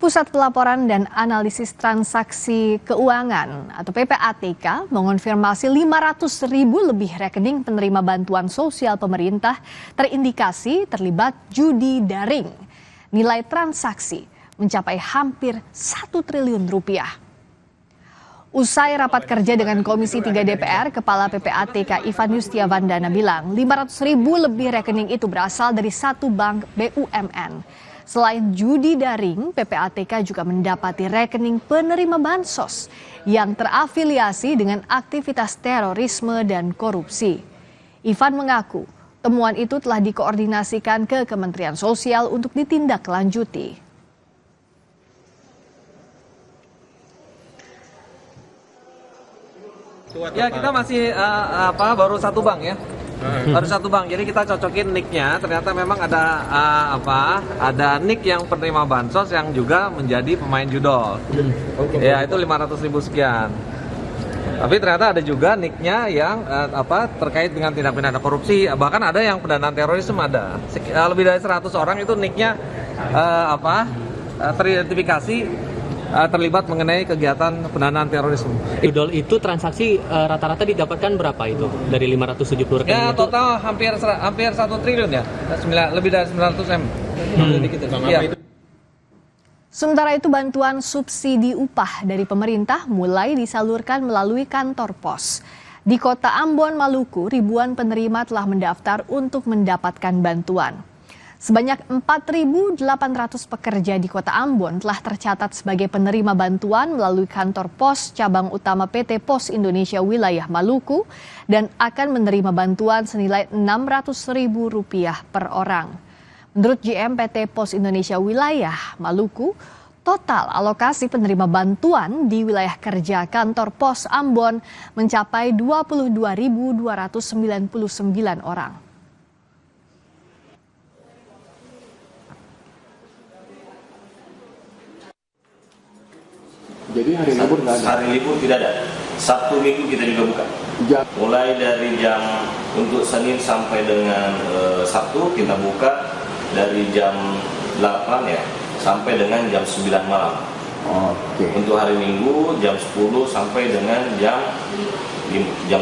Pusat Pelaporan dan Analisis Transaksi Keuangan atau PPATK mengonfirmasi 500.000 lebih rekening penerima bantuan sosial pemerintah terindikasi terlibat judi daring. Nilai transaksi mencapai hampir 1 triliun rupiah. Usai rapat kerja dengan Komisi 3 DPR, Kepala PPATK Ivan Yustiavandana bilang 500.000 lebih rekening itu berasal dari satu bank BUMN. Selain judi daring, PPATK juga mendapati rekening penerima bansos yang terafiliasi dengan aktivitas terorisme dan korupsi. Ivan mengaku temuan itu telah dikoordinasikan ke Kementerian Sosial untuk ditindaklanjuti. Ya, kita masih baru satu bank ya. Baru satu bank. Jadi kita cocokin nicknya. Ternyata memang ada ada nick yang penerima bansos yang juga menjadi pemain judol. Ya, itu 500.000 sekian. Tapi ternyata ada juga nicknya yang terkait dengan tindak pidana korupsi. Bahkan ada yang pendanaan terorisme ada. Lebih dari 100 orang itu nicknya teridentifikasi terlibat mengenai kegiatan pendanaan terorisme. Judol itu transaksi rata-rata didapatkan berapa itu dari 570 rekening ya, itu? Total hampir 1 triliun ya, lebih dari 900 M. Sementara itu bantuan subsidi upah dari pemerintah mulai disalurkan melalui kantor pos. Di kota Ambon, Maluku, ribuan penerima telah mendaftar untuk mendapatkan bantuan. Sebanyak 4.800 pekerja di kota Ambon telah tercatat sebagai penerima bantuan melalui kantor pos cabang utama PT Pos Indonesia Wilayah Maluku dan akan menerima bantuan senilai Rp600.000 per orang. Menurut GM PT Pos Indonesia Wilayah Maluku, total alokasi penerima bantuan di wilayah kerja kantor pos Ambon mencapai 22.299 orang. Jadi hari libur nggak ada? Hari libur tidak ada. Sabtu Minggu kita juga buka. Mulai dari jam untuk Senin sampai dengan Sabtu kita buka dari jam 8 ya sampai dengan jam 9 malam. Oke. Untuk hari Minggu jam 10 sampai dengan jam 6.